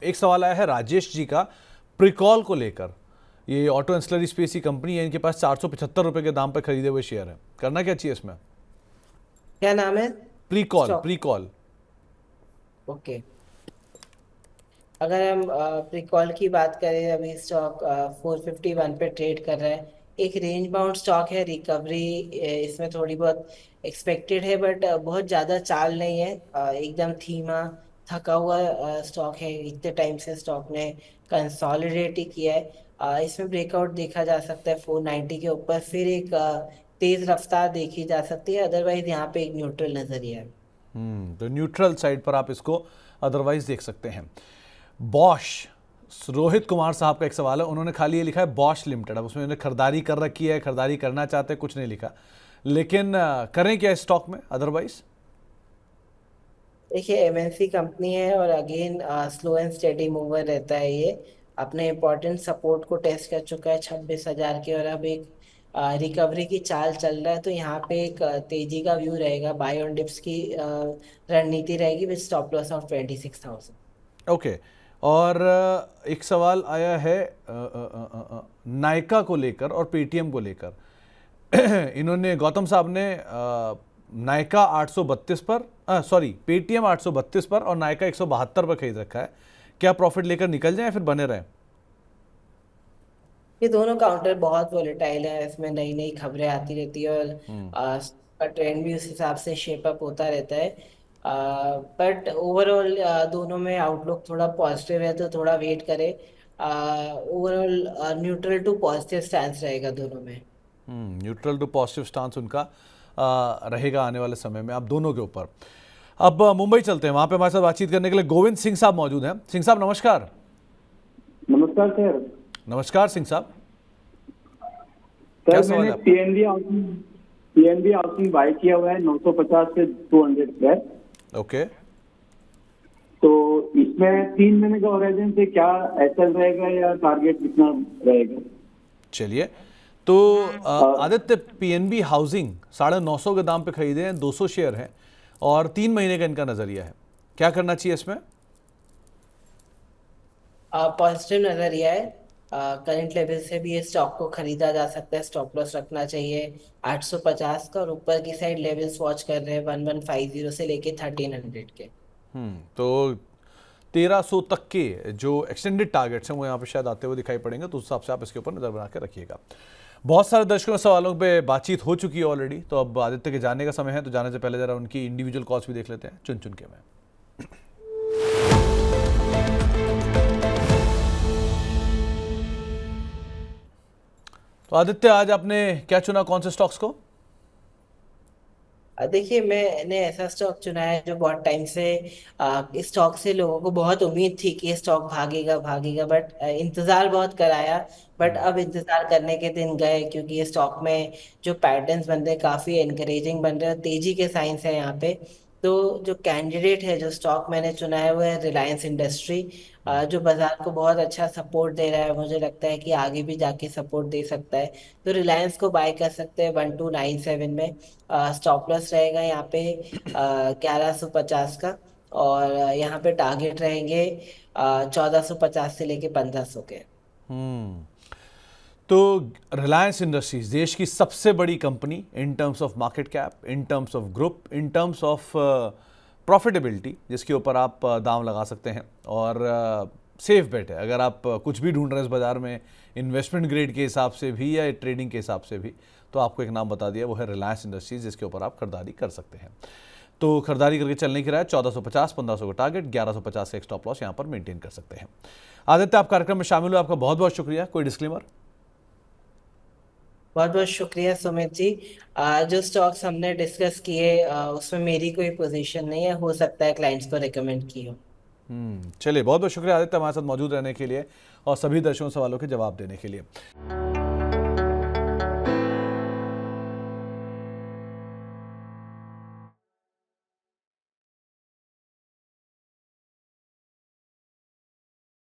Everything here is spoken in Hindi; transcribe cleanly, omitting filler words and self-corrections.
एक सवाल आया है राजेश जी का प्रिकॉल को लेकर। ये ऑटो एंसिलरी स्पेस की कंपनी है, इनके पास 475 रुपए के दाम पर खरीदे हुए शेयर है। करना क्या चाहिए इसमें? क्या नाम है? प्रीकॉल स्टॉक। प्रीकॉल। ओके। अगर हम प्रीकॉल की बात करें, अभी स्टॉक 451 पे ट्रेड कर रहा है। एक रेंज बाउंड स्टॉक है। रिकवरी इसमें थोड़ी बहुत एक्सपेक्टेड है, बट बहुत ज़्यादा चाल नहीं है। एकदम धीमा थका हुआ स्टॉक है। इतने टाइम से स्टॉक ने कंसोलिडेट ही किया है। इसमें ब्रेकआउट देखा जा सकता है 490 के ऊपर, फिर एक तेज रफ्तार देखी जा सकती है। अदरवाइज यहाँ पे एक न्यूट्रल नजरिया है। तो न्यूट्रल साइड पर आप इसको अदरवाइज देख सकते हैं। बॉश, रोहित कुमार साहब का एक सवाल है, उन्होंने खाली ये लिखा है बॉश लिमिटेड। अब उसमें उन्होंने खरीदारी कर रखी है, खरीदारी करना चाहते हैं, कुछ नहीं लिखा। लेकिन करें क्या इस स्टॉक में अदरवाइज? देखिए, एमएनसी कंपनी है और again slow and steady mover रहता है ये। अपने इम्पोर्टेंट सपोर्ट को टेस्ट कर चुका है 26,000 के, और अब एक रिकवरी की चाल चल रहा है। तो यहाँ पे एक तेजी का व्यू रहेगा। बाय ऑन डिप्स की रणनीति रहेगी with stop loss of 26,000। Okay. और एक सवाल आया है नायका को लेकर और पेटीएम को लेकर। इन्होंने, गौतम साहब ने नायका 832 पर, सॉरी पेटीएम 832 पर और नायका 172 पर खरीद रखा है। क्या प्रॉफिट लेकर निकल जाए फिर बने रहें? ये दोनों काउंटर बहुत वोलेटाइल है। इसमें नई नई खबरें आती रहती है, और का ट्रेंड भी उस हिसाब से शेप अप होता रहता है। बट ओवरऑल दोनों में आउटलुक थोड़ा पॉजिटिव है, तो थोड़ा वेट करें। Overall neutral to positive stance रहेगा दोनों में। न्यूट्रल टू पॉजिटिव स्टांस उनका रहेगा आने वाले समय में, आप दोनों के ऊपर। अब मुंबई चलते हैं, वहां पे हमारे साथ बातचीत करने के लिए गोविंद सिंह साहब मौजूद हैं। सिंह साहब नमस्कार। नमस्कार सर। नमस्कार सिंह साहब, क्या सर सवाल मैंने है आपका? पीएनबी हाउसिंग बाय किया हुआ है 950 से 200 पर। ओके। तो इसमें 3 महीने का होराइजन से क्या एसएल रहेगा या टारगेट कितना रहेगा? चलिए, तो आदित्य, पीएनबी हाउसिंग 950 के दाम पे खरीदे हैं, 200 शेयर हैं और 3 महीने का इनका नजरिया है। क्या करना चाहिए इसमें? पॉजिटिव नजरिया है। करंट लेवल से भी ये स्टॉक को खरीदा जा सकता है। स्टॉप लॉस रखना चाहिए 850 का, और ऊपर की साइड लेवल्स वॉच कर रहे हैं 1150 से लेके 1300 के। तो 1300 तक के जो एक्सटेंडेड टारगेट्स हैं वो यहाँ पे शायद आते हुए दिखाई पड़ेंगे, तो उस हिसाब से आप इसके ऊपर नजर बना के रखिएगा। बहुत सारे दर्शकों के सवालों पे बातचीत हो चुकी है ऑलरेडी, तो अब आदित्य के जाने का समय है। तो जाने से पहले जरा उनकी इंडिविजुअल कॉल्स भी देख लेते हैं चुन चुन के मैं। तो आदित्य, आज आपने क्या चुना, कौन से स्टॉक्स को? देखिए, मैंने ऐसा स्टॉक चुना है जो बहुत टाइम से इस स्टॉक से लोगों को बहुत उम्मीद थी कि ये स्टॉक भागेगा भागेगा, बट इंतजार बहुत कराया। बट अब इंतजार करने के दिन गए, क्योंकि ये स्टॉक में जो पैटर्न्स बन रहे हैं काफी एनकरेजिंग बन रहे हैं, तेजी के साइंस है यहाँ पे। तो जो कैंडिडेट है, जो स्टॉक मैंने चुना है, वो है रिलायंस इंडस्ट्री। जो बाजार को बहुत अच्छा सपोर्ट दे रहा है। मुझे लगता है कि आगे भी जाके सपोर्ट दे सकता है। तो रिलायंस को बाय कर सकते हैं 1297 में। स्टॉप लॉस रहेगा यहाँ पे 1150 का, और यहाँ पे टारगेट रहेंगे 1450 से लेके 1500 के। हम्म तो रिलायंस इंडस्ट्रीज देश की सबसे बड़ी company in terms of market cap, in terms of group, in terms of profitability, जिसके ऊपर आप दाम लगा सकते हैं और सेफ बेट है। अगर आप कुछ भी ढूंढ रहे हैं इस बाजार में, इन्वेस्टमेंट ग्रेड के हिसाब से भी या ट्रेडिंग के हिसाब से भी, तो आपको एक नाम बता दिया, वो है रिलायंस इंडस्ट्रीज, जिसके ऊपर आप खरीदारी कर सकते हैं। तो खरीदारी करके चलने की राय 1450, 1500 का टारगेट, 1150 का एक स्टॉप लॉस यहाँ पर मेंटेन कर सकते हैं। आदित्य, आप कार्यक्रम में शामिल हुए, आपका बहुत बहुत शुक्रिया। कोई डिस्क्लेमर? बहुत बहुत शुक्रिया सुमित जी। जो स्टॉक्स हमने डिस्कस किए उसमें मेरी कोई पोजीशन नहीं है। हो सकता है क्लाइंट्स को रिकमेंड की हो। चलिए, बहुत बहुत शुक्रिया आदित्य हमारे साथ मौजूद रहने के लिए और सभी दर्शकों सवालों के जवाब देने के लिए।